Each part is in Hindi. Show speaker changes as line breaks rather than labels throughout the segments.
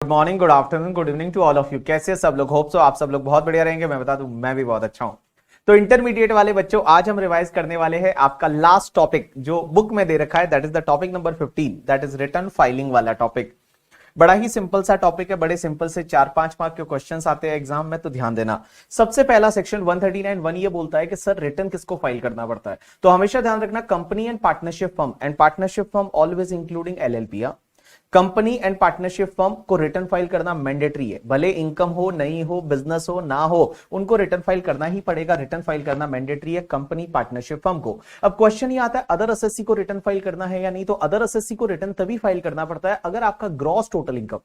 Good morning, good afternoon, good evening to all of you. कैसे सब लोग? होप सो आप सब लोग बहुत बढ़िया रहेंगे। मैं बता दूं, मैं भी बहुत अच्छा हूं। तो इंटरमीडिएट वाले बच्चों, आज हम रिवाइज करने वाले हैं आपका लास्ट टॉपिक जो बुक में दे रखा है, that is the topic number 15, that is return filing वाला टॉपिक। बड़ा ही सिंपल सा टॉपिक है, बड़े सिंपल से 4-5 मार्क के क्वेश्चंस आते हैं एग्जाम में, तो ध्यान देना। सबसे पहला सेक्शन 139(1) ये बोलता है कि सर रिटर्न किसको फाइल करना पड़ता है। तो हमेशा ध्यान रखना, company and partnership firm always including LLP. Company and partnership firm को रिटर्न फाइल करना मैंडेटरी है, भले इनकम हो नहीं हो, बिजनेस हो ना हो, उनको रिटर्न फाइल करना ही पड़ेगा। रिटर्न फाइल करना मैंडेटरी है कंपनी पार्टनरशिप फर्म को। अब क्वेश्चन ये आता है, अदर एसएससी को रिटर्न फाइल करना है या नहीं। तो अदर एसएससी को रिटर्न तभी फाइल करना पड़ता है अगर आपका gross total income,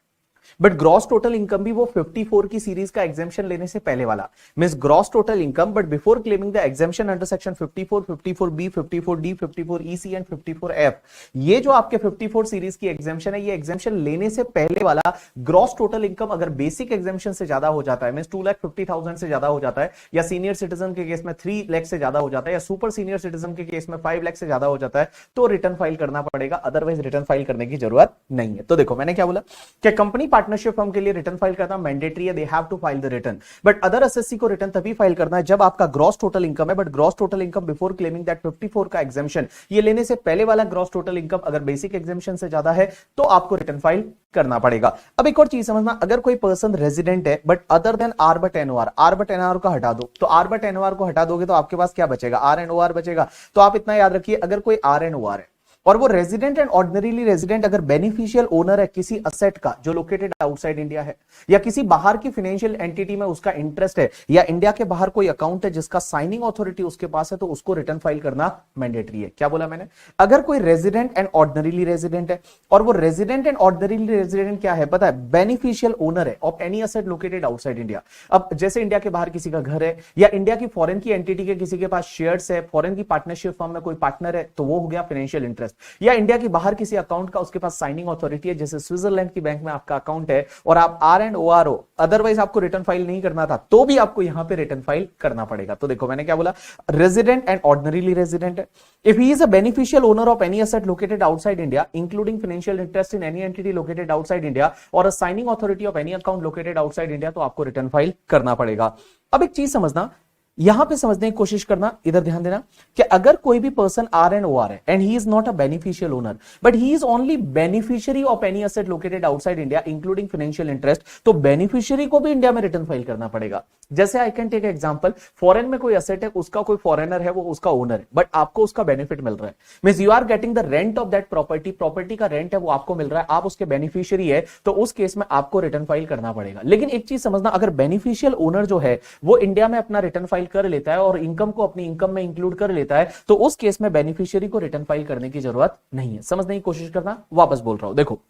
but gross total income भी वो 54 की सीरीज का एग्जेम्पशन लेने से पहले वाला, means gross total income but before claiming the exemption under section 54, 54बी, 54डी, 54ईसी एंड 54एफ। ये जो आपके 54 सीरीज की एग्जेम्पशन है, ये एग्जेम्पशन लेने से पहले वाला ग्रॉस टोटल इनकम अगर बेसिक एग्जेम्पशन से ज्यादा हो जाता है, मींस 2,50,000 से ज्यादा हो जाता है, या सीनियर सिटीजन के केस में 3 लाख से ज्यादा हो जाता है, या सुपर सीनियर सिटीजन के केस में 5 लाख से ज्यादा हो जाता है, तो रिटर्न फाइल करना पड़ेगा, अदरवाइज रिटर्न फाइल करने की जरूरत नहीं है। तो देखो मैंने क्या बोला कि कंपनी पार्टनरशिप फर्म के लिए रिटर्न फाइल करना मैंडेटरी है, they have to file the return. But other SSC को रिटर्न तभी फाइल करना है जब आपका ग्रॉस टोटल इनकम है, but gross total income before claiming that 54 का एग्जेम्पशन, ये लेने से पहले वाला ग्रॉस टोटल इनकम अगर बेसिक एग्जेम्पशन से ज्यादा है तो आपको रिटर्न फाइल करना पड़ेगा। अब एक और चीज समझना, अगर कोई पर्सन रेजिडेंट है but other than R but NOR, R but NOR को हटा दो, तो आर बट एनओआर को हटा दोगे तो आपके पास क्या बचेगा? आर एंड ओआर बचेगा। तो आप इतना याद रखिए, अगर कोई आर एंड ओआर है और वो रेजिडेंट एंड ऑर्डिनरीली रेजिडेंट अगर बेनिफिशियल ओनर है किसी असेट का जो लोकेटेड आउटसाइड इंडिया है, या किसी बाहर की फाइनेंशियल एंटिटी में उसका इंटरेस्ट है, या इंडिया के बाहर कोई अकाउंट है जिसका साइनिंग अथॉरिटी उसके पास है, तो उसको रिटर्न फाइल करना मैंडेटरी है। क्या बोला मैंने? अगर कोई रेजिडेंट एंड ऑर्डिनरीली रेजिडेंट है, और वो रेजिडेंट एंड ऑर्डिनरीली रेजिडेंट क्या है पता है? बेनिफिशियल ओनर है of any asset located outside India. अब जैसे इंडिया के बाहर किसी का घर है, या इंडिया की फॉरेन की एंटिटी के किसी के पास शेयर्स है, फॉरेन की पार्टनरशिप फर्म में कोई पार्टनर है, तो वो हो गया फाइनेंशियल इंटरेस्ट। या इंडिया की बाहर किसी अकाउंट का उसके पास साइनिंग अथॉरिटी है, जैसे स्विट्जरलैंड की बैंक में आपका अकाउंट है और आप आर एंड ओ आर हो, अदरवाइज आपको रिटर्न फाइल नहीं करना था, तो भी आपको यहां पे रिटर्न फाइल करना पड़ेगा। तो देखो मैंने क्या बोला, रेजिडेंट एंड ऑर्डिनरीली रेजिडेंट है, if he is a beneficial owner of any asset located outside India including financial interest in any entity located outside India और a signing authority of any account located outside India, तो आपको रिटर्न फाइल करना पड़ेगा। अब एक चीज समझना, यहां पे समझने की कोशिश करना, इधर ध्यान देना कि अगर कोई भी person R and O R है and he is not a beneficial owner but he is only beneficiary of any asset located outside India including financial interest, तो बेनिफिशियरी को भी इंडिया में रिटर्न फाइल करना पड़ेगा। जैसे I can take example, foreign में कोई एसेट है, उसका कोई फॉरेनर है, वो उसका ओनर है, बट आपको उसका बेनिफिट मिल रहा है, means you are getting the rent of that property, property का रेंट है वो आपको मिल रहा है, आप उसके बेनिफिशियरी है, तो उस केस में आपको रिटर्न फाइल करना पड़ेगा। लेकिन एक चीज समझना, अगर बेनिफिशियल ओनर जो है वो इंडिया में अपना रिटर्न फाइल कर लेता है और इनकम को अपनी इनकम में इंक्लूड कर लेता है, तो उस केस में बेनिफिशियरी को रिटर्न फाइल करने की जरूरत नहीं है। समझने की कोशिश करना, वापस बोल रहा हूं, देखो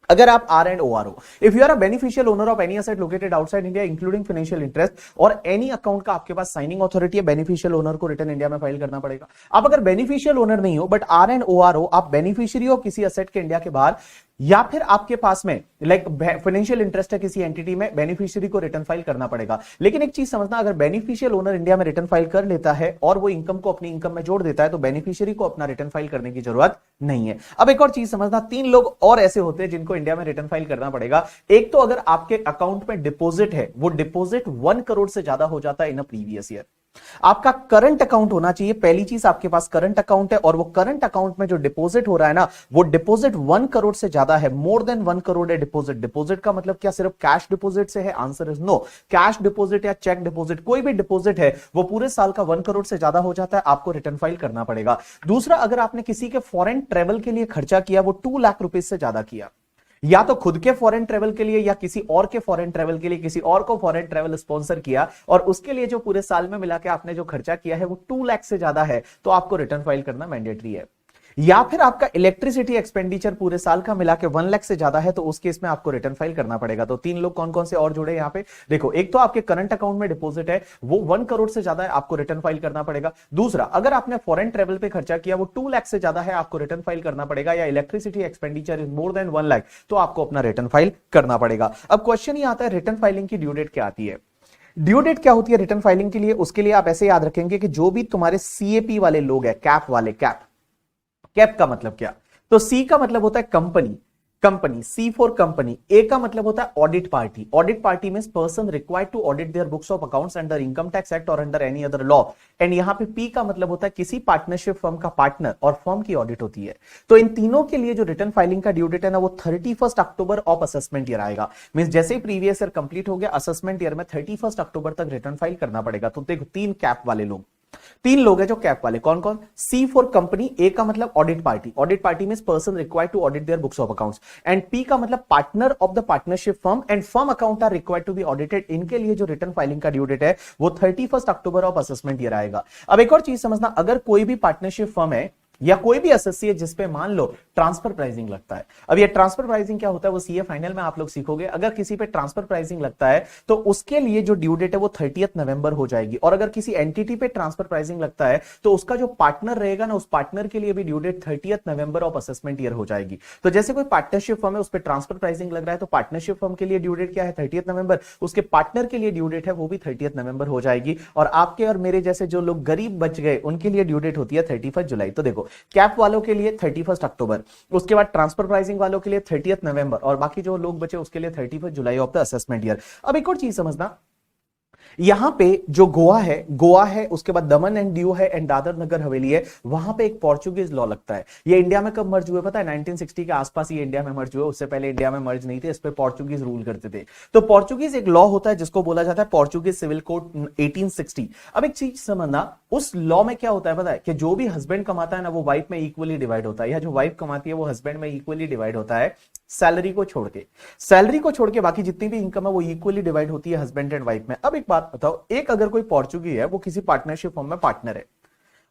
अगर आप आर एंड ओ आर हो, if you are a beneficial owner of any asset located outside India including financial interest और एनी अकाउंट का आपके पास साइनिंग अथॉरिटी है, बेनिफिशियल ओनर को रिटर्न इंडिया में फाइल करना पड़ेगा। आप अगर बेनिफिशियल ओनर नहीं हो but R and O R हो, आप बेनिफिशियरी हो किसी असेट के इंडिया के बाहर, या फिर आपके पास में लाइक फाइनेंशियल इंटरेस्ट है किसी एंटिटी में, बेनिफिशियरी को रिटर्न फाइल करना पड़ेगा। लेकिन एक चीज समझना, अगर बेनिफिशियल ओनर इंडिया में रिटर्न फाइल कर लेता है और वो इनकम को अपनी इनकम में जोड़ देता है, तो बेनिफिशियरी को अपना रिटर्न फाइल करने की जरूरत नहीं है। अब एक और चीज समझना, 3 लोग और ऐसे होते हैं जिनको इंडिया में रिटर्न फाइल करना पड़ेगा। एक तो अगर आपके अकाउंट में डिपॉजिट है, वो डिपॉजिट 1 करोड़ से ज्यादा हो जाता है इन अ प्रीवियस ईयर। आपका करंट अकाउंट होना चाहिए, पहली चीज आपके पास करंट अकाउंट है और वो करंट अकाउंट में जो डिपॉजिट हो रहा है ना, वो डिपॉजिट 1 करोड़ से ज्यादा है, मोर देन 1 करोड़ है डिपॉजिट। डिपॉजिट का मतलब क्या सिर्फ कैश डिपॉजिट से है? Answer is no. Cash deposit या चेक डिपॉजिट, कोई भी डिपॉजिट है वो पूरे साल का 1 करोड़ से ज्यादा हो जाता है, आपको रिटर्न फाइल करना पड़ेगा। दूसरा, अगर आपने किसी के फॉरेन ट्रेवल के लिए खर्चा किया, वो 2 लाख रुपए से ज्यादा किया, या तो खुद के फॉरेन ट्रेवल के लिए या किसी और के फॉरेन ट्रेवल के लिए, किसी और को फॉरेन ट्रेवल स्पॉन्सर किया और उसके लिए जो पूरे साल में मिला के आपने जो खर्चा किया है वो 2 लाख से ज्यादा है, तो आपको रिटर्न फाइल करना मैंडेटरी है। या फिर आपका इलेक्ट्रिसिटी एक्सपेंडिचर पूरे साल का मिला के 1 लाख से ज्यादा है, तो उस केस में आपको रिटर्न फाइल करना पड़ेगा। तो 3 लोग कौन कौन से और जुड़े यहां पे देखो, एक तो आपके करंट अकाउंट में डिपॉजिट है, वो 1 करोड़ से ज्यादा है, आपको रिटर्न फाइल करना पड़ेगा। दूसरा, अगर आपने फॉरेन ट्रेवल पे खर्चा किया, वो 2 लाख से ज्यादा है, आपको रिटर्न फाइल करना पड़ेगा। या electricity expenditure is more than 1 lakh, तो आपको अपना रिटर्न फाइल करना पड़ेगा। अब क्वेश्चन ये आता है, रिटर्न फाइलिंग की ड्यू डेट क्या आती है? ड्यू डेट क्या होती है रिटर्न फाइलिंग के लिए? उसके लिए आप ऐसे याद रखेंगे कि जो भी तुम्हारे सीएपी वाले लोग हैं, कैप वाले, कैप का मतलब क्या? तो सी का मतलब होता है company, company, C for company, A का मतलब होता है audit party. Audit party means person required to audit their books of accounts under income tax act और under any other law. And यहां पे पी का मतलब होता है किसी पार्टनरशिप फर्म का पार्टनर और फर्म की ऑडिट होती है। तो इन तीनों के लिए जो रिटर्न फाइलिंग का ड्यू डेट है ना वो 31 अक्टूबर ऑफ असेसमेंट ईयर आएगा। मींस जैसे ही प्रीवियस ईयर कंप्लीट हो गया असेसमेंट ईयर में 31 अक्टूबर तक रिटर्न फाइल करना पड़ेगा। तो देखो तीन कैप वाले लोग, तीन लोग हैं जो कैप वाले, कौन कौन? सी फॉर कंपनी, ए का मतलब audit party, audit party means person required to audit their books of accounts, and P का मतलब partner of the partnership firm and firm account are required to be audited. इनके लिए जो रिटर्न फाइलिंग का ड्यू डेट है वो 31 अक्टूबर ऑफ असेसमेंट ईयर आएगा। अब एक और चीज समझना, अगर कोई भी पार्टनरशिप फर्म है या कोई भी एसएससी है जिसपे मान लो ट्रांसफर प्राइसिंग लगता है, अब ये ट्रांसफर प्राइसिंग क्या होता है वो सीए फाइनल में आप लोग सीखोगे। अगर किसी पे ट्रांसफर प्राइसिंग लगता है तो उसके लिए जो ड्यू डेट है वो 30 नवंबर हो जाएगी, और अगर किसी एंटिटी पे ट्रांसफर प्राइसिंग लगता है तो उसका जो पार्टनर रहेगा ना उस पार्टनर के लिए भी due date 30 November of assessment year हो जाएगी। तो जैसे कोई पार्टनरशिप फर्म है उस पर ट्रांसफर प्राइसिंग लग रहा है तो पार्टनरशिप फर्म के लिए ड्यू डेट क्या है 30 नवंबर, उसके पार्टनर के लिए ड्यू डेट है वो भी 30 नवंबर हो जाएगी, और आपके और मेरे जैसे जो लोग गरीब बच गए उनके लिए ड्यू डेट होती है 31 जुलाई। तो देखो कैप वालों के लिए 31 अक्टूबर, उसके बाद ट्रांसफर प्राइसिंग वालों के लिए 30 नवंबर, और बाकी जो लोग बचे उसके लिए 31 July of the assessment year. अब एक और चीज समझना, यहां पे जो गोवा है उसके बाद दमन एंड दीव है एंड दादर नगर हवेली है, वहां पे एक पोर्चुगीज लॉ लगता है। ये इंडिया में कब मर्ज हुए पता है? 1960 के आसपास ये इंडिया में मर्ज हुए, उससे पहले इंडिया में मर्ज नहीं थे, इस पे पोर्चुगीज रूल करते थे। तो पोर्चुगीज एक लॉ होता है जिसको बोला जाता है पोर्चुगीज सिविल कोड 1860। अब एक चीज समझना, उस लॉ में क्या होता है पता है? कि जो भी हस्बैंड कमाता है ना वो वाइफ में इक्वली डिवाइड होता है, या जो वाइफ कमाती है वो हस्बैंड में इक्वली डिवाइड होता है, सैलरी को छोड़ के। सैलरी को छोड़ के बाकी जितनी भी इनकम है वो इक्वली डिवाइड होती है हस्बैंड एंड वाइफ में। अब एक बात बताओ, एक अगर कोई पोर्चुगी है वो किसी पार्टनरशिप फर्म में पार्टनर है,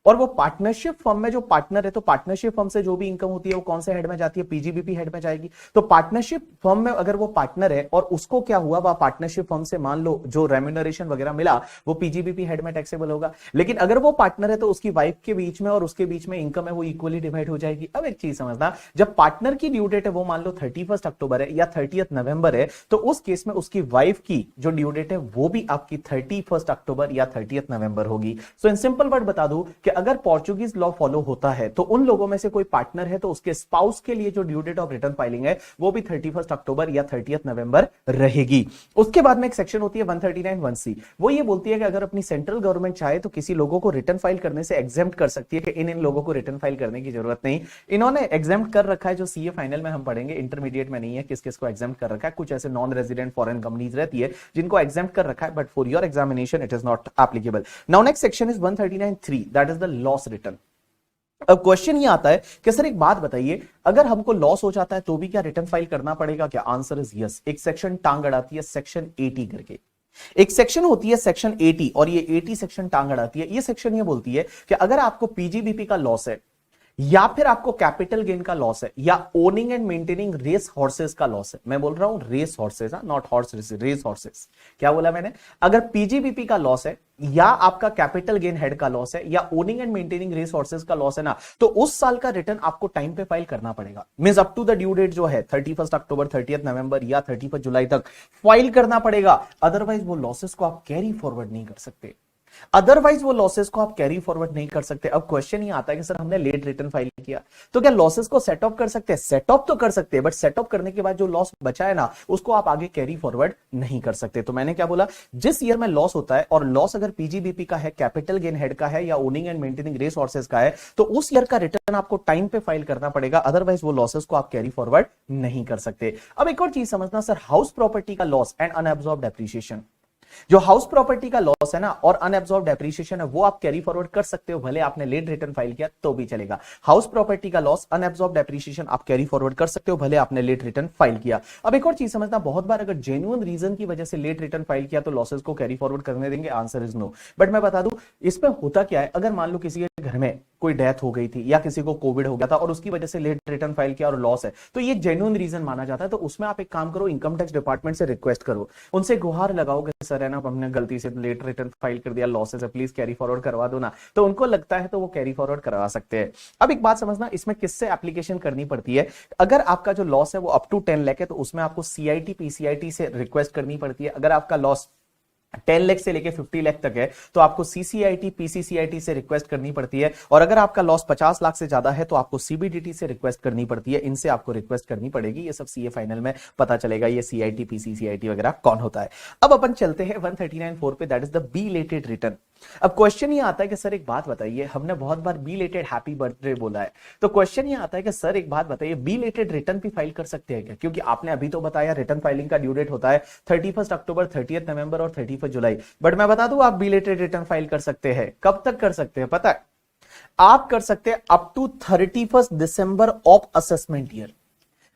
और वो पार्टनरशिप फर्म में जो पार्टनर है, तो पार्टनरशिप फर्म से जो भी इनकम होती है वो कौन से हेड में जाती है? पीजीबीपी हेड में जाएगी। तो पार्टनरशिप फर्म में अगर वो पार्टनर है और उसको क्या हुआ, वह पार्टनरशिप फर्म से मान लो जो रेम्यूनरेशन वगैरह मिला वो पीजीबीपी हेड में टैक्सेबल होगा। लेकिन अगर वो पार्टनर है तो उसकी वाइफ के बीच में और उसके बीच में इनकम है वो इक्वली डिवाइड हो जाएगी। अब एक चीज समझना, जब पार्टनर की ड्यू डेट है वो मान लो 31 अक्टूबर है या 30 नवंबर है, तो उस केस में उसकी वाइफ की जो ड्यू डेट है वो भी आपकी 31 अक्टूबर या 30 नवंबर होगी। सो इन सिंपल वर्ड बता दूं कि अगर पोर्चुगीज लॉ फॉलो होता है तो उन लोगों में से कोई पार्टनर है तो उसके स्पाउस के लिए जो due date of return filing है वो भी 31 अक्टूबर या 30 नवंबर रहेगी। उसके बाद में एक सेक्शन होती है 139(1)(c), वो ये बोलती है कि अगर अपनी सेंट्रल गवर्नमेंट चाहे तो किसी लोगों को रिटर्न फाइल करने से एग्जेम्प्ट कर सकती है कि इन लोगों को रिटर्न फाइल करने की जरूरत नहीं। इन्होंने एग्जेम्प्ट कर रखा है, जो सीए फाइनल में हम पढ़ेंगे, इंटरमीडिएट में नहीं है किस किस को एग्जेम्प्ट कर रखा है। कुछ ऐसे नॉन रेजिडेंट फॉरेन कंपनीज रहती है जिनको एग्जेम्प्ट कर रखा है, but for your examination it is not applicable. Now next section is 139(3), that is the loss return. अब क्वेश्चन ये आता है कि सर एक बात बताइए, अगर हमको लॉस हो जाता है तो भी क्या रिटर्न फाइल करना पड़ेगा क्या? Answer is yes. एक सेक्शन टांग अड़ाती है सेक्शन 80 करके, एक सेक्शन होती है सेक्शन 80, और ये 80 सेक्शन टांग अड़ाती है। ये सेक्शन ये बोलती है कि अगर आपको पीजीबीपी का लॉस है, या फिर आपको कैपिटल गेन का लॉस है, या owning and maintaining race horses का लॉस है, मैं बोल रहा हूं race horses, not horse race horses. क्या बोला मैंने? अगर पीजीबीपी का लॉस है, या आपका कैपिटल गेन हेड का लॉस है, या owning and maintaining race horses का लॉस है ना, तो उस साल का रिटर्न आपको टाइम पे फाइल करना पड़ेगा। Means up to the due date जो है 31 अक्टूबर, 30 नवंबर या 31 जुलाई तक फाइल करना पड़ेगा। अदरवाइज वो लॉसेस को आप कैरी फॉरवर्ड नहीं कर सकते, अदरवाइज वो लॉसेस को आप कैरी फॉरवर्ड नहीं कर सकते। अब क्वेश्चन ये आता है कि सर हमने लेट रिटर्न फाइल किया तो क्या लॉसेस को सेट ऑफ कर सकते हैं? सेट ऑफ तो कर सकते हैं, बट सेट ऑफ करने के बाद जो लॉस बचा है ना उसको आप आगे कैरी फॉरवर्ड नहीं कर सकते। तो मैंने क्या बोला, जिस ईयर में लॉस होता है और लॉस अगर पीजीबीपी का है, कैपिटल गेन हेड का है, या owning and maintaining race horses का है, तो उस ईयर का रिटर्न आपको टाइम पे फाइल करना पड़ेगा, अदरवाइज वो लॉसेस को आप कैरी फॉरवर्ड नहीं कर सकते। अब एक और चीज समझना सर, हाउस प्रॉपर्टी का लॉस एंड अनएब्सॉर्ब्ड डेप्रिसिएशन, जो हाउस प्रॉपर्टी का लॉस है ना और अनएब्सॉर्ब्ड डेप्रिसिएशन है वो आप कैरी फॉरवर्ड कर सकते हो, भले आपने लेट रिटर्न फाइल किया तो भी चलेगा। हाउस प्रॉपर्टी का लॉस, अनएब्सॉर्ब्ड डेप्रिसिएशन आप कैरी फॉरवर्ड कर सकते हो, भले आपने लेट रिटर्न फाइल किया। अब एक और चीज समझना, बहुत बार अगर जेन्युइन रीजन की वजह से लेट रिटर्न फाइल किया तो लॉसेस को कैरी फॉरवर्ड करने देंगे? Answer is no. बट मैं बता दूं इसमें होता क्या है, अगर मान लो किसी के घर में कोई डेथ हो गई थी या किसी को कोविड हो गया था और उसकी वजह से लेट रिटर्न फाइल किया और लॉस है, तो ये जेन्युइन रीजन माना जाता है। तो उसमें आप एक काम करो, इनकम टैक्स डिपार्टमेंट से रिक्वेस्ट करो, उनसे गुहार लगाओ कि सर है ना हमने गलती से लेट रिटर्न फाइल कर दिया, लॉसेस है, प्लीज कैरी फॉरवर्ड करवा दो ना। तो उनको लगता है तो वो कैरी फॉरवर्ड करवा सकते हैं। अब एक बात समझना, इसमें किससे एप्लीकेशन करनी पड़ती है? अगर आपका जो लॉस है वो अप टू 10 लाख है तो उसमें आपको सीआईटी पीसीआईटी से रिक्वेस्ट करनी पड़ती है। अगर आपका लॉस 10 लाख से लेके 50 लाख तक है तो आपको सीसीआईटी पीसीसीआईटी से रिक्वेस्ट करनी पड़ती है, और अगर आपका लॉस 50 लाख से ज्यादा है तो आपको सीबीडीटी से रिक्वेस्ट करनी पड़ती है। इनसे आपको रिक्वेस्ट करनी पड़ेगी। ये सब सीए फाइनल में पता चलेगा ये सीआईटी पीसीसीआईटी वगैरह कौन होता है। अब अपन चलते हैं 139.4 पे, that is the belated return. अब क्वेश्चन ये आता है कि सर एक बात बताइए, हमने बहुत बार बिलेटेड हैप्पी बर्थडे बोला है, तो क्वेश्चन ये आता है कि सर एक बात बताइए, बिलेटेड रिटर्न भी फाइल कर सकते हैं क्या? क्योंकि आपने अभी तो बताया रिटर्न फाइलिंग का ड्यू डेट होता है 31 अक्टूबर, 30 नवंबर और 31 जुलाई, बट मैं बता दूं आप बिलेटेड रिटर्न फाइल कर सकते हैं। कब तक कर सकते हैं पता है? आप कर सकते हैं up to 31 December of assessment year.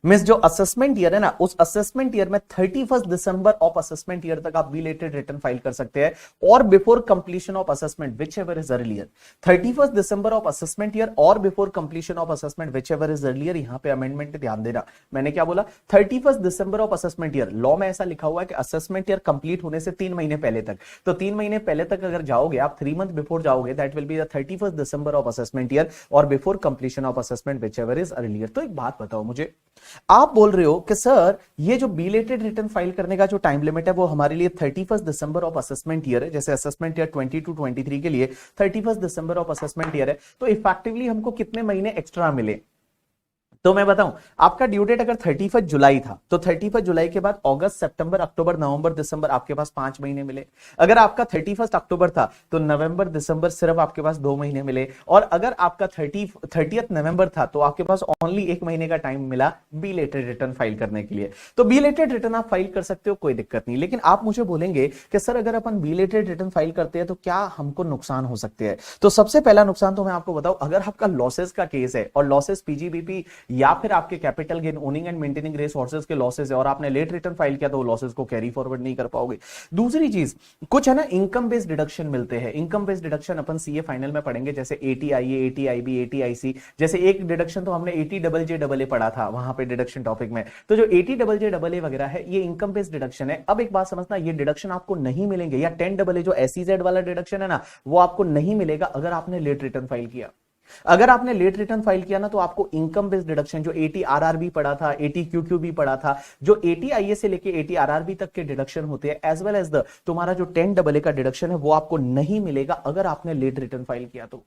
Means जो असेसमेंट ईयर है ना, उस असेसमेंट ईयर में 31 दिसंबर ऑफ असेसमेंट ईयर तक आप बिलेटेड रिटर्न फाइल कर सकते हैं, और before completion of assessment whichever is earlier. 31 December of assessment year और before completion of assessment whichever is earlier. यहां पे अमेंडमेंट ध्यान देना, मैंने क्या बोला? 31 December of assessment year, law में ऐसा लिखा हुआ है कि असेसमेंट ईयर कंप्लीट होने से 3 महीने पहले तक, तो 3 महीने पहले तक अगर जाओगे आप, 3 मंथ बिफोर जाओगे, that will be the 31 December of assessment year और before completion of assessment whichever is earlier. तो एक बात बताओ मुझे, आप बोल रहे हो कि सर ये जो बिलेटेड रिटर्न फाइल करने का जो टाइम लिमिट है वो हमारे लिए 31 दिसंबर ऑफ असेसमेंट ईयर है, जैसे असेसमेंट ईयर 22-23 के लिए 31 दिसंबर ऑफ असेसमेंट ईयर है, तो इफेक्टिवली हमको कितने महीने एक्स्ट्रा मिले? तो मैं बताऊं, आपका ड्यू डेट अगर 31 जुलाई था तो 31 जुलाई के बाद अगस्त, सितंबर, अक्टूबर, नवंबर, दिसंबर आपके पास 5 महीने मिले। अगर आपका 31 अक्टूबर था तो नवंबर, दिसंबर सिर्फ आपके पास 2 महीने मिले, और अगर आपका 30 नवंबर था तो आपके पास ओनली 1 महीने का टाइम मिला बिलेटेड रिटर्न फाइल करने के लिए। तो बिलेटेड रिटर्न आप फाइल कर सकते हो, कोई दिक्कत नहीं। लेकिन आप मुझे बोलेंगे कि सर अगर अपन बिलेटेड रिटर्न फाइल करते हैं तो क्या हमको नुकसान हो सकते हैं? तो सबसे पहला नुकसान तो मैं आपको बताऊं, अगर आपका लॉसेस का केस है और लॉसेस पीजीबीपी या फिर आपके capital gain, owning and maintaining race horses के लॉसेस है और आपने लेट रिटर्न फाइल किया तो वो लॉसेस को कैरी फॉरवर्ड नहीं कर पाओगे। दूसरी चीज, कुछ है ना इनकम बेस्ड डिडक्शन मिलते हैं। इनकम बेस्ड डिडक्शन अपन सीए फाइनल में पढ़ेंगे, जैसे एटीआईए, एटीआईबी, एटीआईसी। जैसे एक डिडक्शन तो हमने एटी पढ़ा था वहां पे डिडक्शन टॉपिक में। तो जो एटी वगैरह है ये इनकम बेस्ड डिडक्शन है। अब एक बात समझना, ये डिडक्शन आपको नहीं मिलेंगे, या 10 जो एसईजेड वाला डिडक्शन है ना, वो आपको नहीं मिलेगा अगर आपने लेट रिटर्न फाइल किया। अगर आपने लेट रिटर्न फाइल किया ना तो आपको इनकम बेस्ड डिडक्शन, जो एटी आरआरबी पढ़ा था, एटी क्यूक्यूबी पढ़ा था, जो एटी आईए से लेके एटी आरआरबी तक के डिडक्शन होते हैं, एज वेल एज द तुम्हारा जो 10 का डिडक्शन है, वो आपको नहीं मिलेगा अगर आपने लेट रिटर्न फाइल किया तो।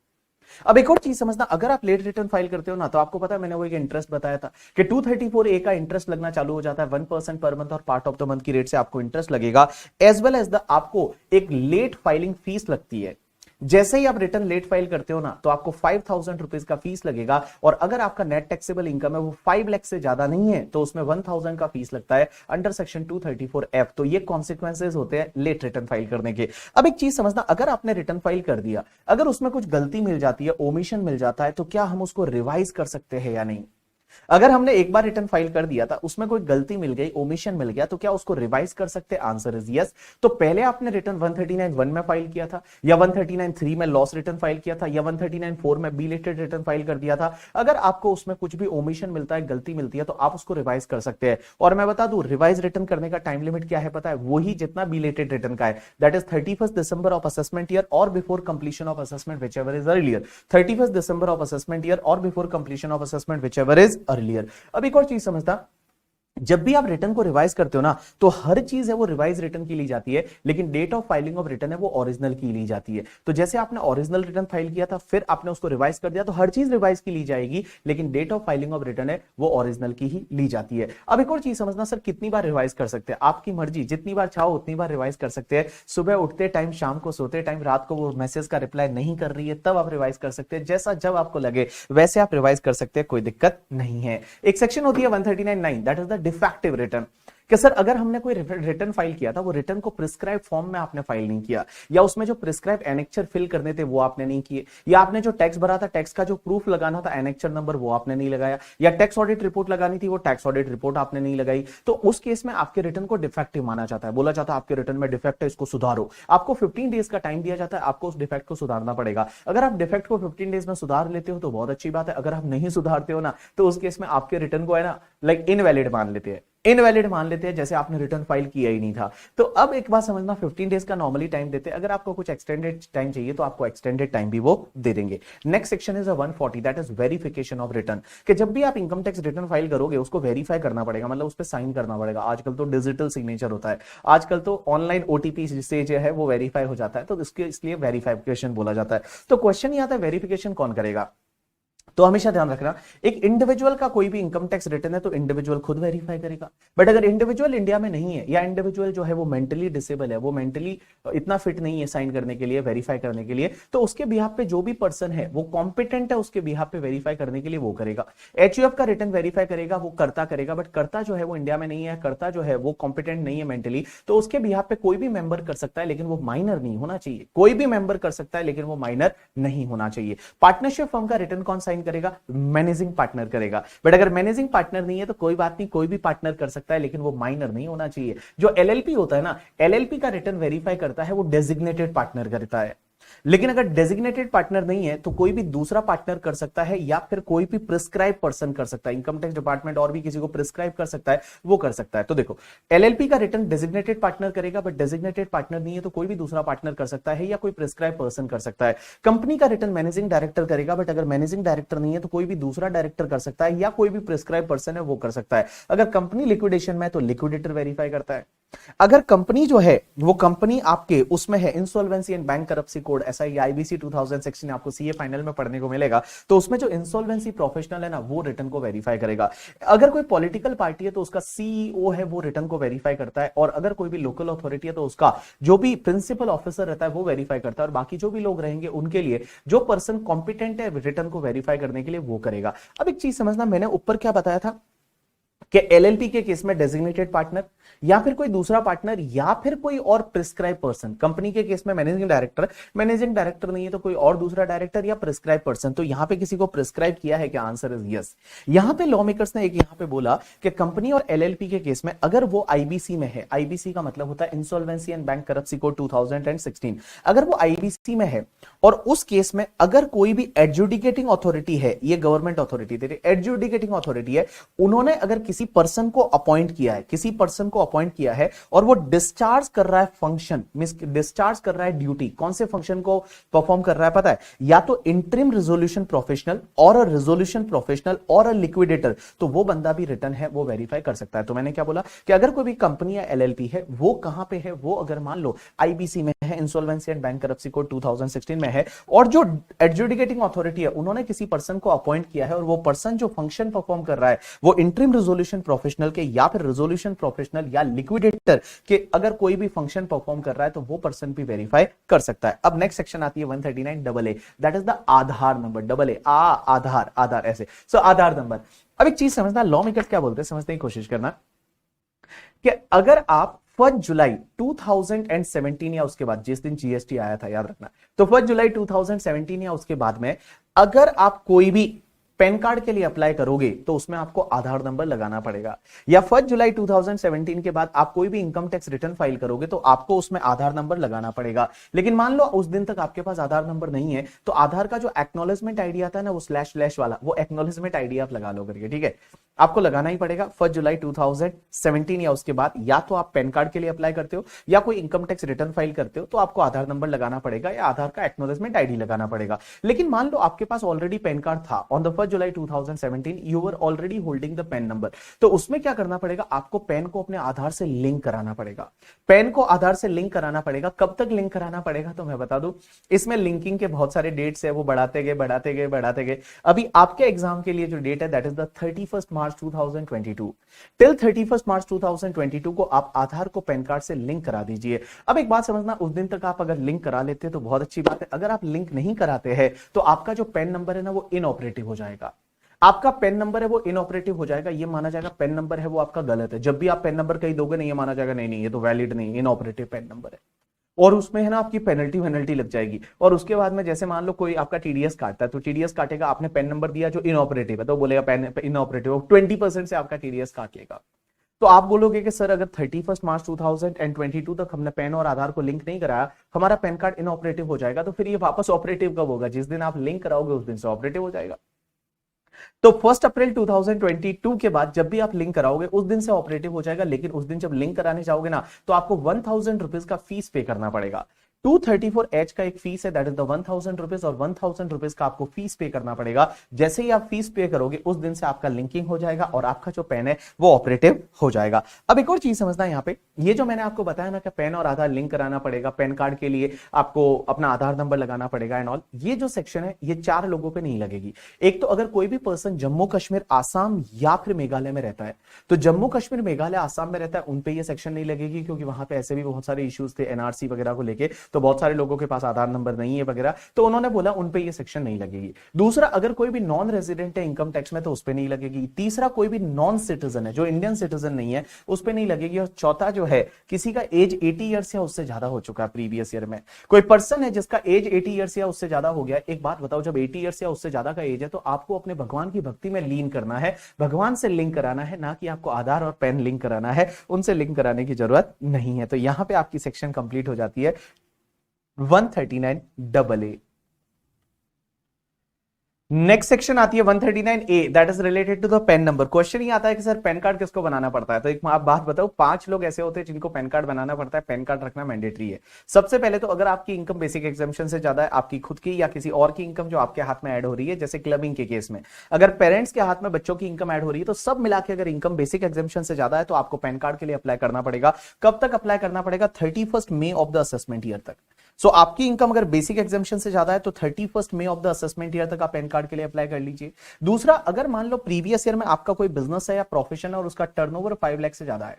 अब एक और चीज समझना, अगर आप लेट रिटर्न फाइल करते हो ना तो आपको पता है, मैंने वो एक इंटरेस्ट बताया था कि 234A का इंटरेस्ट लगना चालू हो जाता है 1% पर मंथ, और पार्ट ऑफ द मंथ की रेट से आपको इंटरेस्ट लगेगा, एज वेल एज द आपको एक लेट फाइलिंग फीस लगती है। जैसे ही आप रिटर्न लेट फाइल करते हो ना तो आपको 5,000 रुपीज का फीस लगेगा, और अगर आपका नेट टैक्सेबल इनकम है वो 5 लाख से ज्यादा नहीं है तो उसमें 1,000 का फीस लगता है अंडर सेक्शन 234F। तो ये कॉन्सिक्वेंसेज होते हैं लेट रिटर्न फाइल करने के। अब एक चीज समझना, अगर आपने रिटर्न फाइल कर दिया, अगर उसमें कुछ गलती मिल जाती है, ओमिशन मिल जाता है, तो क्या हम उसको रिवाइज कर सकते हैं या नहीं? अगर हमने एक बार रिटर्न फाइल कर दिया था, उसमें कोई गलती मिल गई, ओमिशन मिल गया, तो क्या उसको रिवाइज कर सकते हैं? Answer is yes. तो पहले आपने रिटर्न 139(1) में फाइल किया था, या 139(3) में लॉस रिटर्न फाइल किया था, या 139(4) में बिलेटेड रिटर्न फाइल कर दिया था, अगर आपको उसमें कुछ भी ओमिशन मिलता है, गलती मिलती है, तो आप उसको रिवाइज कर सकते हैं। और मैं बता दूं, रिवाइज रिटर्न करने का टाइम लिमिट क्या है पता है? वही जितना बिलेटेड रिटर्न का है, that is 31 December of assessment year और before completion of assessment whichever is earlier. 31 December of assessment year और before completion of assessment whichever is earlier. अब एक और चीज समझता, जब भी आप रिटर्न को रिवाइज करते हो ना तो हर चीज है वो रिवाइज रिटर्न की ली जाती है, लेकिन date of filing of return है वो ओरिजिनल की ली जाती है। तो जैसे आपने ओरिजिनल रिटर्न फाइल किया था, फिर आपने उसको रिवाइज कर दिया, तो हर चीज रिवाइज की ली जाएगी, लेकिन date of filing of return है वो ओरिजिनल की ही ली जाती है। अब एक और चीज समझना, सर कितनी बार रिवाइज कर सकते हैं? आपकी मर्जी, जितनी बार चाहो उतनी बार रिवाइज कर सकते हैं। सुबह उठते टाइम, शाम को सोते टाइम, रात को वो मैसेज का रिप्लाई नहीं कर रही है तब आप रिवाइज कर सकते हैं। जैसा जब आपको लगे वैसे आप रिवाइज कर सकते हैं, कोई दिक्कत नहीं है। एक सेक्शन होती है 139(9), that is the defective return. कि सर अगर हमने कोई रिटर्न फाइल किया था, वो रिटर्न को प्रिस्क्राइब फॉर्म में आपने फाइल नहीं किया, या उसमें जो प्रिस्क्राइब एनेक्चर फिल करने थे वो आपने नहीं किए, या आपने जो टैक्स भरा था, टैक्स का जो प्रूफ लगाना था, एनेक्चर नंबर, वो आपने नहीं लगाया, या टैक्स ऑडिट रिपोर्ट लगानी थी, वो टैक्स ऑडिट रिपोर्ट आपने नहीं लगाई, तो उस केस में आपके रिटर्न को डिफेक्टिव माना जाता है। बोला जाता है आपके रिटर्न में डिफेक्ट है, इसको सुधारो। आपको 15 डेज का टाइम दिया जाता है, आपको उस डिफेक्ट को सुधारना पड़ेगा। अगर आप डिफेक्ट को 15 डेज में सुधार लेते हो तो बहुत अच्छी बात है, अगर आप नहीं सुधारते हो ना तो उस केस में आपके रिटर्न को है ना लाइक इनवैलिड मान लेते हैं। इनवैलिड मान लेते हैं, जैसे आपने रिटर्न फाइल किया ही नहीं था। तो अब एक बात समझना, 15 डेज का नॉर्मली टाइम देते हैं, अगर आपको कुछ एक्सटेंडेड टाइम चाहिए तो आपको एक्सटेंडेड टाइम भी वो दे देंगे। Next section is 140, that is verification of return, कि जब भी आप इनकम टैक्स रिटर्न फाइल करोगे उसको वेरीफाई करना पड़ेगा, मतलब उस पर साइन करना पड़ेगा। आजकल तो डिजिटल सिग्नेचर होता है, आजकल तो ऑनलाइन ओटीपी से जो है वो वेरीफाई हो जाता है, तो इसके इसलिए वेरीफिकेशन बोला जाता है। तो क्वेश्चन ये आता है वेरिफिकेशन कौन करेगा? तो हमेशा ध्यान रखना, एक इंडिविजुअल का कोई भी इनकम टैक्स रिटर्न है तो इंडिविजुअल खुद वेरीफाई करेगा। बट अगर इंडिविजुअल इंडिया में नहीं है, या इंडिविजुअल जो है वो मेंटली डिसेबल है, वो मेंटली इतना फिट नहीं है साइन करने के लिए, वेरीफाई करने के लिए, तो उसके बिहाफ पे जो भी पर्सन है वो कॉम्पिटेंट है, उसके बिहाफ पे वेरीफाई करने के लिए वो करेगा। एचयूएफ का रिटर्न वेरीफाई करेगा वो कर्ता करेगा, बट कर्ता जो है वो इंडिया में नहीं है, कर्ता जो है वो कॉम्पिटेंट नहीं है मेंटली, तो उसके बिहाफ पे कोई भी मेंबर कर सकता है, लेकिन वो माइनर नहीं होना चाहिए। कोई भी मेंबर कर सकता है लेकिन वो माइनर नहीं होना चाहिए। पार्टनरशिप फर्म का रिटर्न कौन साइन करेगा? मैनेजिंग पार्टनर करेगा। बट अगर मैनेजिंग पार्टनर नहीं है तो कोई बात नहीं, कोई भी पार्टनर कर सकता है, लेकिन वो माइनर नहीं होना चाहिए। जो एलएलपी होता है ना, एलएलपी का रिटर्न वेरीफाई करता है वो डेजिग्नेटेड पार्टनर करता है। लेकिन अगर डेजिग्नेटेड पार्टनर नहीं है तो कोई भी दूसरा पार्टनर कर सकता है, या फिर कोई भी प्रिस्क्राइब पर्सन कर सकता है। इनकम टैक्स डिपार्टमेंट और भी किसी को प्रिस्क्राइब कर सकता है, वो कर सकता है। तो देखो, एलएलपी का रिटर्न डेजिग्नेटेड पार्टनर करेगा, बट डेजिग्नेटेड पार्टनर नहीं है तो कोई भी दूसरा पार्टनर कर सकता है, या कोई प्रिस्क्राइब पर्सन कर सकता है। कंपनी का रिटर्न मैनेजिंग डायरेक्टर करेगा, बट अगर मैनेजिंग डायरेक्टर नहीं है तो कोई भी दूसरा डायरेक्टर कर सकता है, या कोई भी प्रिस्क्राइब पर्सन है वो कर सकता है। अगर कंपनी लिक्विडेशन में है तो लिक्विडेटर वेरीफाई करता है। अगर कंपनी जो है वो कंपनी आपके उसमें है इंसॉल्वेंसी एंड बैंक करप्सी कोड, ऐसा ही आईबीसी 2016 आपको सीए फाइनल में पढ़ने को मिलेगा, तो उसमें जो इंसॉल्वेंसी प्रोफेशनल है ना वो रिटर्न को वेरीफाई करेगा। अगर कोई पॉलिटिकल पार्टी है तो उसका सीईओ है वो रिटर्न को वेरीफाई करता है, और अगर कोई भी लोकल अथॉरिटी है तो उसका जो भी प्रिंसिपल ऑफिसर रहता है वो वेरीफाई करता है, और बाकी जो भी लोग रहेंगे उनके लिए जो पर्सन कॉम्पिटेंट है रिटर्न को वेरीफाई करने के लिए वो करेगा। अब एक चीज समझना, मैंने ऊपर क्या बताया था कि एलएलपी के केस में डेजिग्नेटेड पार्टनर या फिर कोई दूसरा पार्टनर या फिर कोई और प्रिस्क्राइब पर्सन, कंपनी के केस में मैनेजिंग डायरेक्टर, मैनेजिंग डायरेक्टर नहीं है तो कोई और दूसरा डायरेक्टर या प्रिस्क्राइब पर्सन। तो यहां पे किसी को प्रिस्क्राइब किया है क्या? Answer is yes. यहां पे लॉ मेकर्स ने एक यहां पे बोला कि कंपनी और एलएलपी के केस में अगर वो आईबीसी में है, आईबीसी का मतलब होता है इंसॉल्वेंसी एंड बैंक करप्सी कोड 2016, अगर वो आईबीसी में है और उस केस में अगर कोई भी एडजुडिकेटिंग अथॉरिटी है, ये गवर्नमेंट अथॉरिटी तेरी एडजुडिकेटिंग अथॉरिटी है, उन्होंने अगर किसी पर्सन को अपॉइंट किया है, किसी पर्सन को अपॉइंट किया है और वो डिस्चार्ज कर रहा है फंक्शन, मींस डिस्चार्ज कर रहा है ड्यूटी, कौन से फंक्शन को परफॉर्म कर रहा है पता है? या तो इंटरिम रिजोल्यूशन प्रोफेशनल और अ रिजोल्यूशन प्रोफेशनल और अ लिक्विडेटर, तो वो बंदा भी रिटर्न है वो वेरीफाई कर सकता है। तो मैंने क्या बोला कि अगर कोई भी कंपनी या एलएलपी है वो कहां पे है, वो अगर मान लो आईबीसी में है, इंसॉल्वेंसी एंड बैंक करप्सी कोड 2016 में है, और जो एडजुडिकेटिंग अथॉरिटी है उन्होंने किसी पर्सन को अपॉइंट किया है और वो पर्सन जो फंक्शन परफॉर्म कर रहा है वो इंटरिम रिजोल्यूशन प्रोफेशनल के या फिर रेजोल्यूशन प्रोफेशनल या लिक्विडेटर के अगर कोई भी फंक्शन परफॉर्म कर रहा है तो वो पर्सन भी वेरीफाई कर सकता है। अब नेक्स्ट सेक्शन आती है 139 double A, that is the Aadhaar number. Double A Aadhaar, Aadhaar ऐसे, सो आधार नंबर। अब एक चीज समझना, लॉ मेकर्स क्या बोलते हैं समझने की कोशिश करना, कि अगर आप 1 जुलाई 2017 या उसके बाद, जिस दिन जीएसटी आया था याद रखना, तो 1 जुलाई 2017 या उसके बाद में अगर आप कोई भी पैन कार्ड के लिए अप्लाई करोगे तो उसमें आपको आधार नंबर लगाना पड़ेगा, या 1 जुलाई 2017 के बाद आप कोई भी इनकम टैक्स रिटर्न फाइल करोगे तो आपको उसमें आधार नंबर लगाना पड़ेगा। लेकिन मान लो उस दिन तक आपके पास आधार नंबर नहीं है तो आधार का जो एक्नॉलेजमेंट आईडी आता है ना, वो स्लैश वाला, वो एक्नॉलेजमेंट आईडी आप लगा लो करके, ठीक है? आपको लगाना ही पड़ेगा 1 जुलाई 2017 या उसके बाद। या तो आप पैन कार्ड के लिए अप्लाई करते हो या कोई इनकम टैक्स रिटर्न फाइल करते हो तो आपको आधार नंबर लगाना पड़ेगा या आधार का एक्नॉलेजमेंट आईडी लगाना पड़ेगा। लेकिन मान लो आपके पास ऑलरेडी पैन कार्ड था, on the 1 July 2017 you were already holding the pan number, तो उसमें क्या करना पड़ेगा? आपको पैन को अपने आधार से लिंक कराना पड़ेगा। पैन को आधार से लिंक कराना पड़ेगा। कब तक लिंक कराना पड़ेगा तो मैं बता दूं, इसमें लिंकिंग के बहुत सारे डेट्स है, वो बढ़ाते गए। अभी आपके एग्जाम के लिए जो डेट है that is the 31 March 2022। Till 31 मार्च 2022 को आप आधार को पैन कार्ड से लिंक करा दीजिए। अब एक बात समझना, उस दिन तक आप अगर लिंक करा लेते हैं तो बहुत अच्छी बात है। अगर आप लिंक नहीं कराते हैं तो आपका जो पैन नंबर है ना वो इनऑपरेटिव हो जाएगा। आपका पेन नंबर है वो इनऑपरेटिव हो जाएगा, ये माना जाएगा पेन नंबर है वो आपका गलत है। जब भी आप पेन नंबर कहीं दोगे नहीं, ये माना जाएगा नहीं ये तो वैलिड नहीं, इनऑपरेटिव पेन नंबर है, और उसमें है ना आपकी पेनल्टी लग जाएगी। और उसके बाद में जैसे मान लो कोई आपका टीडीएस काटता है तो टीडीएस काटेगा, आपने पेन नंबर दिया जो इनऑपरेटिव है तो बोलेगा पेन इनऑपरेटिव, 20% से आपका टीडीएस काट लेगा। तो आप बोलोगे कि सर अगर 31 मार्च 2022 तक हमने पेन और आधार को लिंक नहीं कराया, हमारा पैन कार्ड इनऑपरेटिव हो जाएगा, तो फिर ये वापस ऑपरेटिव कब होगा? जिस दिन आप लिंक कराओगे उस दिन से ऑपरेटिव हो जाएगा। तो 1 अप्रैल 2022 के बाद जब भी आप लिंक कराओगे उस दिन से ऑपरेटिव हो जाएगा, लेकिन उस दिन जब लिंक कराने जाओगे ना तो आपको 1000 रुपीज का फीस पे करना पड़ेगा। 234H का एक फीस है, दैट इज द 1000 रुपीज, और 1000 रुपीज का आपको फीस पे करना पड़ेगा। जैसे ही आप फीस पे करोगे उस दिन से आपका लिंकिंग हो जाएगा और आपका जो पेन है वो ऑपरेटिव हो जाएगा। अब एक और चीज समझना है यहाँ पे, ये जो मैंने आपको बताया ना कि पेन और आधार लिंक कराना पड़ेगा, पेन कार्ड के लिए आपको अपना आधार नंबर लगाना पड़ेगा एंड ऑल, ये जो सेक्शन है ये 4 लोगों पे नहीं लगेगी। एक तो अगर कोई भी पर्सन जम्मू कश्मीर, आसाम या फिर मेघालय में रहता है, तो जम्मू कश्मीर, मेघालय, आसाम में रहता है, उन पे ये सेक्शन नहीं लगेगी, क्योंकि वहां पे ऐसे भी बहुत सारे इश्यूज थे एनआरसी वगैरह को लेके, तो बहुत सारे लोगों के पास आधार नंबर नहीं है वगैरह, तो उन्होंने बोला उन पे ये सेक्शन नहीं लगेगी। दूसरा, अगर कोई भी नॉन रेजिडेंट है इनकम टैक्स में तो उस पे नहीं लगेगी। तीसरा, कोई भी नॉन सिटीजन है जो इंडियन सिटीजन नहीं है उस पे नहीं लगेगी। और चौथा जो है, किसी का एज 80 ईयर्स या उससे ज्यादा हो चुका है प्रीवियस ईयर में, कोई पर्सन है जिसका एज 80 ईयर्स या उससे ज्यादा हो गया। एक बात बताओ, जब 80 ईयर्स या उससे ज्यादा का एज है तो आपको अपने भगवान की भक्ति में लीन करना है, भगवान से लिंक कराना है, ना कि आपको आधार और पेन लिंक कराना है, उनसे लिंक कराने की जरूरत नहीं है। तो यहां पे आपकी सेक्शन कंप्लीट हो जाती है 139AA। नेक्स्ट सेक्शन आती है 139A, that is related to the PAN number. Question ये आता है कि सर पेन कार्ड किसको बनाना पड़ता है, तो एक आप बात बताओ, 5 लोग ऐसे होते हैं जिनको पेन कार्ड बनाना पड़ता है, पेन कार्ड रखना मैंडेटरी है। सबसे पहले तो अगर आपकी इनकम बेसिक एग्जामिशन से ज्यादा है, आपकी खुद की या किसी और की इनकम जो आपके हाथ में ऐड हो रही है, जैसे क्लबिंग के केस में अगर पेरेंट्स के हाथ में बच्चों की इनकम ऐड हो रही है, तो सब मिला के अगर इनकम बेसिक एग्जामिशन से ज्यादा है तो आपको पेन कार्ड के लिए अप्लाई करना पड़ेगा। कब तक अप्लाई करना पड़ेगा? 31 May of the assessment year तक। सो आपकी इनकम अगर बेसिक एग्जामिशन से ज्यादा है तो 31 May of the assessment year तक आप पेन कार्ड के लिए अप्लाई कर लीजिए। दूसरा, अगर मान लो प्रीवियस ईयर में आपका कोई बिजनेस है या प्रोफेशन है और उसका टर्नओवर 5 लाख से ज्यादा है,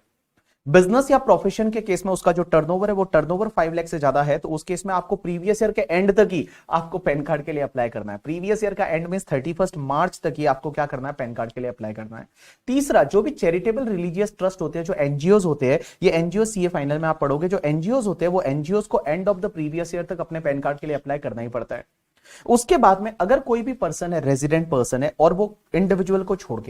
बिजनेस या प्रोफेशन के केस में उसका जो टर्नओवर है वो टर्नओवर 5 लाख से ज्यादा है, तो उस केस में आपको प्रीवियस ईयर के एंड तक ही आपको पेन कार्ड के लिए अप्लाई करना है। प्रीवियस ईयर का एंड मींस 31 मार्च तक ही आपको क्या करना है? पेन कार्ड के लिए अप्लाई करना है। तीसरा, जो भी चैरिटेबल रिलीजियस ट्रस्ट होते हैं, जो एनजीओज होते हैं, ये एनजीओ सीए फाइनल में आप पढ़ोगे, जो एनजीओज होते हैं वो एनजीओज को end of the previous year तक अपने पेन कार्ड के लिए अप्लाई करना ही पड़ता है। उसके बाद में अगर कोई भी पर्सन है, रेजिडेंट पर्सन है, और वो इंडिविजुअल को छोड़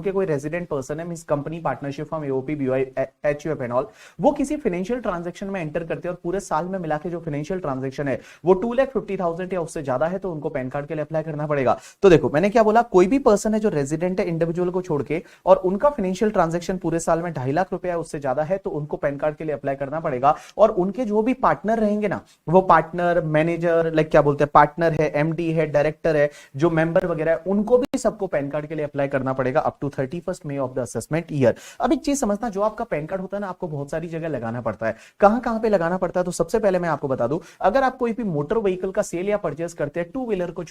के कोई रेजिडेंट पर्सन है, means company, partnership firm, AOP, BOI, HUF and all, वो किसी फाइनेंशियल ट्रांजैक्शन में एंटर करते हैं और पूरे साल में मिला के जो फाइनेंशियल ट्रांजैक्शन है वो 2,50,000 या उससे ज्यादा है, तो उनको पेन कार्ड के लिए अप्लाई करना पड़ेगा। तो देखो मैंने क्या बोला, कोई भी पर्सन है जो रेजिडेंट है इंडिविजुअल को छोड़ के और उनका फाइनेंशियल ट्रांजैक्शन पूरे साल में 2.5 लाख रुपया उससे ज्यादा है, तो उनको पेन कार्ड के लिए अप्लाई करना पड़ेगा। और उनके जो भी पार्टनर रहेंगे ना, वो पार्टनर, मैनेजर, लाइक क्या बोलते हैं, पार्टनर है, एमडी है, डायरेक्टर है, जो मेंबर वगैरह है, उनको भी सबको पेन कार्ड के लिए अप्लाई करना पड़ेगा up to 31 May of the assessment year. अब एक चीज समझना, जो आपका पेन कार्ड होता है ना, आपको बहुत सारी जगह लगाना पड़ता है। कहां कहां पे लगाना पड़ता है? तो सबसे पहले मैं आपको बता दूं, अगर आप कोई भी मोटर व्हीकल का सेल या परचेज करते हैं, टू व्हीलर को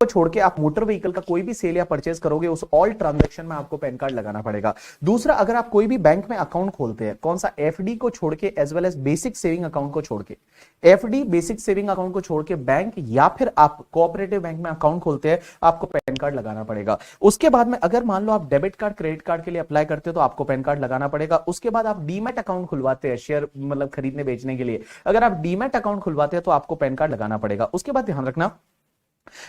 छोड़ के आप मोटर व्हीकल का कोई भी सेल या परचेज करोगे, उस ऑल ट्रांजैक्शन में आपको पेन कार्ड लगाना पड़ेगा। दूसरा, अगर आप कोई भी बैंक में अकाउंट खोलते हैं, कौन सा? एफडी को छोड़ के as well as basic saving account को छोड़ के, एफडी, बेसिक सेविंग अकाउंट को छोड़ के बैंक या फिर आप कोऑपरेटिव बैंक में अकाउंट खोलते हैं, आपको पेन कार्ड लगाना पड़ेगा। उसके बाद में अगर मान लो आप डेबिट कार्ड, क्रेडिट कार्ड के लिए अप्लाई करते हो तो आपको पेन कार्ड लगाना पड़ेगा। उसके बाद आप डीमैट अकाउंट खुलवाते हैं, शेयर मतलब खरीदने बेचने के लिए, अगर आप डीमैट अकाउंट खुलवाते हैं तो आपको पेन कार्ड लगाना पड़ेगा। उसके बाद ध्यान रखना,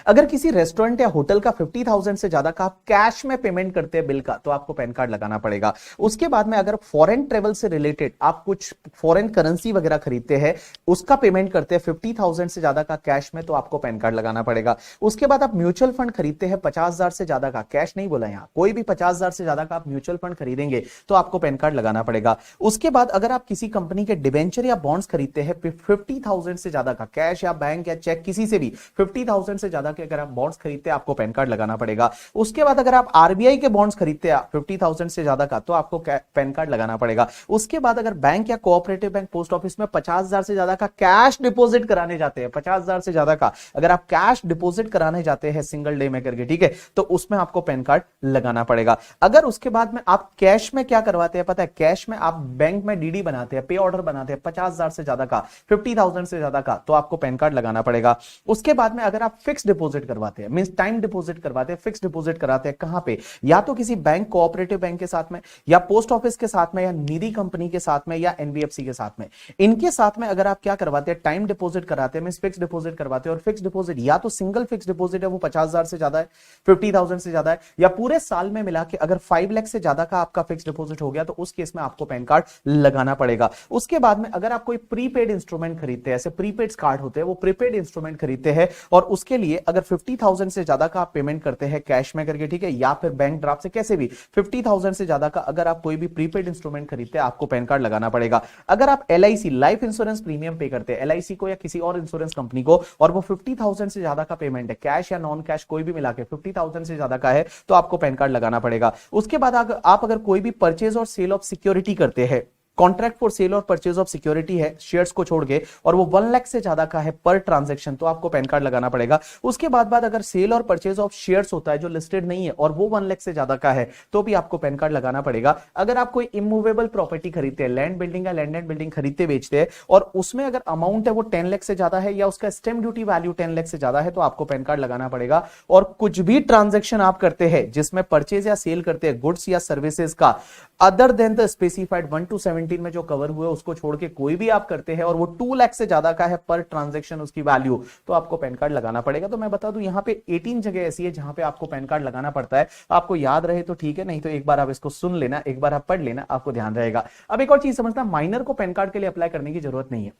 अगर किसी रेस्टोरेंट या होटल का 50,000 से ज्यादा का आप कैश में पेमेंट करते हैं बिल का, तो आपको पेन कार्ड लगाना पड़ेगा। उसके बाद में अगर फॉरेन ट्रेवल से रिलेटेड आप कुछ फॉरेन करेंसी वगैरह खरीदते हैं, उसका पेमेंट करते हैं 50,000 से ज्यादा का कैश में, तो आपको पेन कार्ड लगाना पड़ेगा। उसके बाद आप म्यूचुअल फंड खरीदते हैं 50,000 से ज्यादा का, कैश नहीं बोला यहां, कोई भी 50,000 से ज्यादा का आप म्यूचुअल फंड खरीदेंगे तो आपको पेन कार्ड लगाना पड़ेगा। उसके बाद अगर आप किसी कंपनी के डिबेंचर या बॉन्ड्स खरीदते हैं 50,000 से ज्यादा का, कैश या बैंक या चेक किसी से भी 50,000 से ज्यादा के अगर आप बॉन्ड्स खरीदते हैं, आपको पेन कार्ड लगाना पड़ेगा। उसके बाद अगर आप आरबीआई के बॉन्ड्स खरीदते हैं 50,000 से ज्यादा का, तो आपको पेन कार्ड लगाना पड़ेगा। उसके बाद अगर बैंक या कोऑपरेटिव बैंक, पोस्ट ऑफिस में 50,000 से ज्यादा का कैश डिपॉजिट कराने जाते हैं, 50,000 से ज्यादा का अगर आप कैश डिपॉजिट कराने जाते हैं सिंगल डे में करके, ठीक है, तो उसमें आपको पेन कार्ड लगाना पड़ेगा। अगर उसके बाद में आप कैश में क्या करवाते हैं पता है? कैश में आप बैंक में डीडी बनाते हैं, पे ऑर्डर बनाते हैं 50,000 से ज्यादा का, 50,000 से ज्यादा का, तो आपको पेन कार्ड लगाना पड़ेगा। उसके बाद में अगर आप फिक्स डिपॉजिट करवाते हैं, मींस टाइम डिपॉजिट करवाते हैं, फिक्स डिपॉजिट कराते हैं, कहां पे? या तो किसी बैंक, कोऑपरेटिव बैंक के साथ में, या पोस्ट ऑफिस के साथ में, या निधि कंपनी के साथ में, या एनबीएफसी के साथ में, इनके साथ में अगर आप क्या करवाते हैं? टाइम डिपॉजिट कराते हैं, मींस फिक्स डिपॉजिट करवाते हैं। और फिक्स डिपॉजिट या तो सिंगल फिक्स डिपॉजिट है, वो 50,000 से ज्यादा है, 50,000 से ज्यादा है, या पूरे साल में मिला के अगर 5 लाख से ज्यादा का आपका फिक्स डिपॉजिट हो गया, तो उस केस में आपको पेन कार्ड लगाना पड़ेगा। उसके बाद में अगर आप कोई प्रीपेड इंस्ट्रूमेंट खरीदते हैं, ऐसे प्रीपेड कार्ड होते हैं, वो प्रीपेड इंस्ट्रूमेंट खरीदते हैं और उसके लिए अगर 50,000 से ज्यादा का आप पेमेंट करते हैं कैश में करके, ठीक है, या फिर बैंक ड्राफ्ट से, कैसे भी 50,000 से ज्यादा का अगर आप कोई भी प्रीपेड इंस्ट्रूमेंट खरीदते हैं आपको पैन कार्ड लगाना पड़ेगा। अगर आप LIC लाइफ इंश्योरेंस प्रीमियम पे करते हैं LIC को या किसी और इंश्योरेंस कंपनी को, और वो 50,000 से ज्यादा का पेमेंट है, कैश या नॉन कैश कोई भी मिला के 50,000 से ज्यादा का है, तो आपको पैन कार्ड लगाना पड़ेगा। उसके बाद आप अगर कोई भी परचेज और सेल ऑफ सिक्योरिटी करते हैं, कॉन्ट्रैक्ट फॉर सेल और परचेज ऑफ सिक्योरिटी है शेयर्स को छोड़ के, और वो 1 लाख से ज्यादा का है पर ट्रांजैक्शन, तो आपको पैन कार्ड लगाना पड़ेगा। उसके बाद अगर सेल और परचेज ऑफ शेयर्स होता है जो लिस्टेड नहीं है और वो 1 लाख से ज्यादा का है, तो भी आपको पैन कार्ड लगाना पड़ेगा। अगर आप कोई इमूवेबल प्रॉपर्टी खरीदते हैं, लैंड बिल्डिंग या लैंड एंड बिल्डिंग खरीदते बेचते हैं, और उसमें अगर अमाउंट है वो 10 लाख से ज्यादा है या उसका स्टैंप ड्यूटी वैल्यू 10 लाख से ज्यादा है, तो आपको पैन कार्ड लगाना पड़ेगा। और कुछ भी ट्रांजेक्शन आप करते हैं जिसमें परचेज या सेल करते हैं गुड्स या सर्विसेज का, other than the specified 1 to 17 में जो कवर हुए उसको छोड़ के कोई भी आप करते हैं और वो 2 लाख से ज्यादा का है पर ट्रांजैक्शन उसकी वैल्यू, तो आपको पैन कार्ड लगाना पड़ेगा। तो मैं बता दूं यहां पे 18 जगह ऐसी है जहां पे आपको पैन कार्ड लगाना पड़ता है। आपको याद रहे तो ठीक है, नहीं तो एक बार आप इसको सुन लेना, एक बार आप पढ़ लेना, आपको ध्यान रहेगा। अब एक और चीज समझना, माइनर को पैन कार्ड के लिए अप्लाई करने की जरूरत नहीं है।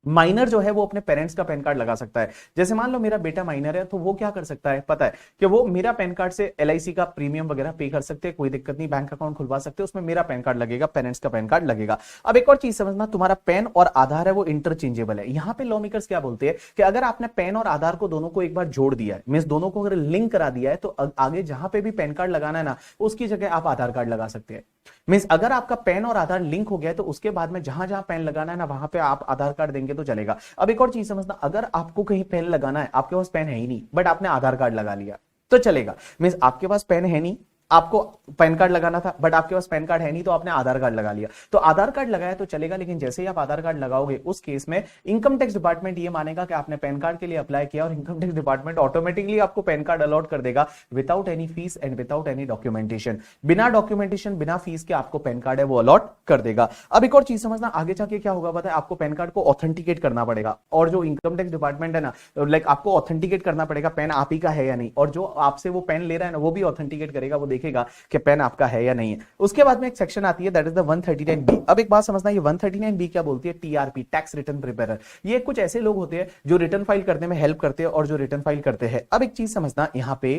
माइनर जो है वो अपने पेरेंट्स का पैन कार्ड लगा सकता है। जैसे मान लो मेरा बेटा माइनर है, तो वो क्या कर सकता है पता है, कि वो मेरा पैन कार्ड से LIC का प्रीमियम वगैरह पे कर सकते हैं, कोई दिक्कत नहीं, बैंक अकाउंट खुलवा सकते हैं, उसमें मेरा पैन कार्ड लगेगा, पेरेंट्स का पैन कार्ड लगेगा। अब एक और चीज समझना, तुम्हारा पैन और आधार है वो इंटरचेंजेबल है। यहां पे लॉ मेकर्स क्या बोलते हैं कि अगर आपने पैन और आधार को दोनों को एक बार जोड़ दिया है, मींस दोनों को अगर लिंक करा दिया है, तो आगे जहां पे भी पैन कार्ड लगाना है ना, उसकी जगह आप आधार कार्ड लगा सकते हैं। मींस अगर आपका पैन और आधार लिंक हो गया है, तो उसके बाद में जहां जहां पैन लगाना है ना, वहां पे आप आधार कार्ड देंगे तो चलेगा। अब एक और चीज समझना, अगर आपको कहीं पेन लगाना है, आपके पास पेन है ही नहीं बट आपने आधार कार्ड लगा लिया तो चलेगा। मींस आपके पास पेन है नहीं, आपको पैन कार्ड लगाना था बट आपके पास पैन कार्ड है नहीं, तो आपने आधार कार्ड लगा लिया, तो आधार कार्ड लगाया तो चलेगा। लेकिन जैसे ही आप आधार कार्ड लगाओगे उस केस में इनकम टैक्स डिपार्टमेंट ये मानेगा कि आपने पैन कार्ड के लिए अप्लाई किया, और इनकम टैक्स डिपार्टमेंट ऑटोमेटिकली आपको पैन कार्ड अलॉट कर देगा without any fees and without any documentation. बिना डॉक्यूमेंटेशन बिना फीस के आपको पैन कार्ड है वो अलॉट कर देगा। अब एक और चीज समझना, आगे जाके क्या होगा पता है, आपको पैन कार्ड को ऑथेंटिकेट करना पड़ेगा, और जो इनकम टैक्स डिपार्टमेंट है ना, लाइक आपको ऑथेंटिकेट करना पड़ेगा पेन आप ही का है या नहीं, और जो आपसे वो पेन ले रहा है ना वो भी ऑथेंटिकेट करेगा, वो देखेगा कि पेन आपका है या नहीं है। उसके बाद में एक सेक्शन आती है दैट इज द 139B। अब एक बात समझना, ये 139B क्या बोलती है, TRP टैक्स रिटर्न प्रिपेरर। ये कुछ ऐसे लोग होते हैं जो रिटर्न फाइल करने में हेल्प करते हैं और जो रिटर्न फाइल करते हैं। अब एक चीज समझना, यहां पे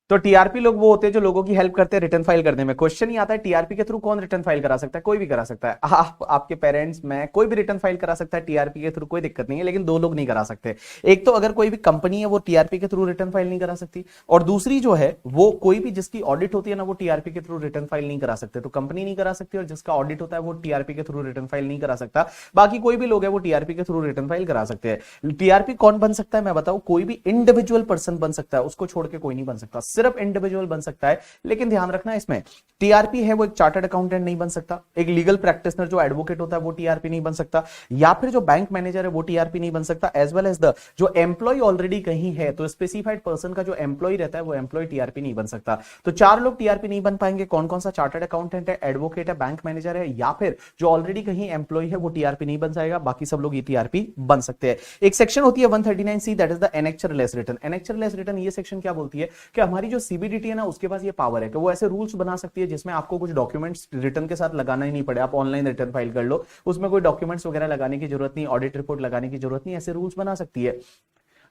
तो टीआरपी लोग वो होते हैं जो लोगों की हेल्प करते हैं रिटर्न फाइल करने में। क्वेश्चन ही आता है टीआरपी के थ्रू कौन रिटर्न फाइल करा सकता है, कोई भी करा सकता है, आपके पेरेंट्स, मैं, कोई भी रिटर्न फाइल करा सकता है टीआरपी के थ्रू, कोई दिक्कत नहीं है। लेकिन दो लोग नहीं करा सकते, एक तो अगर कोई भी कंपनी है वो टीआरपी के थ्रू रिटर्न फाइल नहीं करा सकती, और दूसरी जो है वो कोई भी जिसकी ऑडिट होती है ना वो टीआरपी के थ्रू रिटर्न फाइल नहीं करा सकते। तो कंपनी नहीं करा सकती और जिसका ऑडिट होता है वो टीआरपी के थ्रू रिटर्न फाइल नहीं करा सकता। बाकी कोई भी लोग है वो टीआरपी के थ्रू रिटर्न फाइल करा सकते हैं। टीआरपी कौन बन सकता है मैं बताऊं, कोई भी इंडिविजुअल पर्सन बन सकता है, उसको छोड़ के कोई नहीं बन सकता, सिर्फ इंडिविजुअल बन सकता है। लेकिन ध्यान रखना इसमें, टीआरपी है वो एक चार्टर्ड अकाउंटेंट नहीं बन सकता, एक लीगल प्रैक्टिशनर जो एडवोकेट होता है वो टीआरपी नहीं बन सकता, या फिर जो बैंक मैनेजर है वो टीआरपी नहीं बन सकता, एज वेल एज द जो एम्प्लॉय ऑलरेडी कहीं है, तो स्पेसिफाइड पर्सन का जो एम्प्लॉय रहता है वो एम्प्लॉय टीआरपी नहीं बन सकता। तो चार लोग टीआरपी नहीं बन पाएंगे, कौन कौन सा, चार्टर्ड अकाउंटेंट है, एडवोकेट है, बैंक मैनेजर है, या फिर जो ऑलरेडी कहीं एम्प्लॉय है वो टीआरपी नहीं बन जाएगा, बाकी सब लोग ये टीआरपी बन सकते हैं। एक सेक्शन होती है 139C that is the annexureless return. Annexureless return ये सेक्शन क्या बोलती है कि हमारी जो सीबीडीटी है ना उसके पास ये पावर है कि वो ऐसे रूल्स बना सकती है जिसमें आपको कुछ डॉक्यूमेंट्स रिटर्न के साथ लगाना ही नहीं पड़े, आप ऑनलाइन रिटर्न फाइल कर लो, उसमें कोई डॉक्यूमेंट्स वगैरह लगाने की जरूरत नहीं, ऑडिट रिपोर्ट लगाने की जरूरत नहीं, ऐसे रूल्स बना सकती है।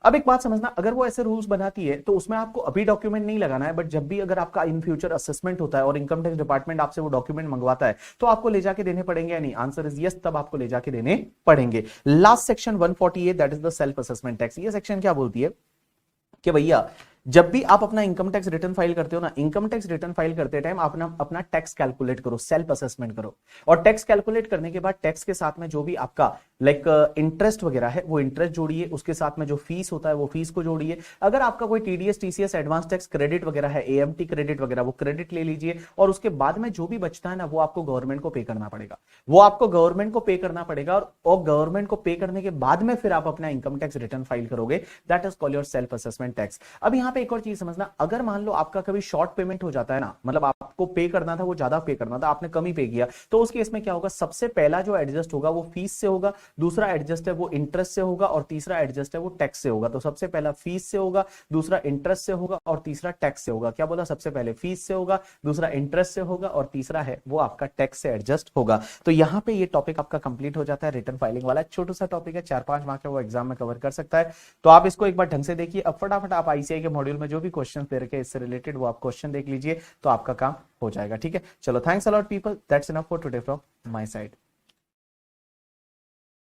अब एक बात समझना, अगर वो ऐसे रूल्स बनाती है तो उसमें आपको अभी डॉक्यूमेंट नहीं लगाना है, बट जब भी अगर आपका इन फ्यूचर असेसमेंट होता है और इनकम टैक्स डिपार्टमेंट आपसे वो डॉक्यूमेंट मंगवाता है तो आपको ले जाके देने पड़ेंगे या नहीं, आंसर इज यस, तब आपको ले जाके देने पड़ेंगे। Last section 148 that is the self assessment tax. ये सेक्शन क्या बोलती है कि भैया जब भी आप अपना इनकम टैक्स रिटर्न फाइल करते हो ना, इनकम टैक्स रिटर्न फाइल करते टाइम अपना टैक्स कैलकुलेट करो, सेल्फ असेसमेंट करो, और टैक्स कैलकुलेट करने के बाद टैक्स के साथ में जो भी आपका लाइक इंटरेस्ट वगैरह है वो इंटरेस्ट जोड़िए, उसके साथ में जो फीस होता है वो फीस को जोड़िए। अगर आपका कोई TDS TCS advance tax credit वगैरह है, एएमटी क्रेडिट वगैरह, वो क्रेडिट ले लीजिए, और उसके बाद में जो भी बचता है ना वो आपको गवर्नमेंट को पे करना पड़ेगा, वो आपको गवर्नमेंट को पे करना पड़ेगा, और गवर्नमेंट को पे करने के बाद में फिर आप अपना इनकम टैक्स रिटर्न फाइल करोगे, that is called your self assessment tax. अब यहां पे एक और चीज समझना, अगर मान लो आपका कभी शॉर्ट पेमेंट हो जाता है ना, मतलब आपको पे करना था वो ज्यादा पे करना था, आपने कम ही पे किया, तो उस केस में क्या होगा, सबसे पहला जो एडजस्ट होगा वो फीस से होगा, दूसरा एडजस्ट है वो इंटरेस्ट से होगा, और तीसरा एडजस्ट है वो टैक्स से होगा। तो सबसे पहला फीस से होगा, दूसरा इंटरेस्ट से होगा, और तीसरा टैक्स से होगा। क्या बोला, सबसे पहले फीस से होगा, दूसरा इंटरेस्ट से होगा, और तीसरा है वो आपका टैक्स से एडजस्ट होगा। तो यहां पे ये टॉपिक आपका कंप्लीट हो जाता है। रिटर्न फाइलिंग वाला छोटा सा टॉपिक है, 4-5 मार्क है, वो एग्जाम में कवर कर सकता है। तो आप इसको एक बार ढंग से देखिए। अब फटाफट आप आईसीआई के मॉड्यूल में जो भी क्वेश्चन दे रखे हैं इससे रिलेटेड, वो आप क्वेश्चन देख लीजिए, तो आपका काम हो जाएगा। ठीक है, चलो, thanks a lot people, that's enough for today from my side.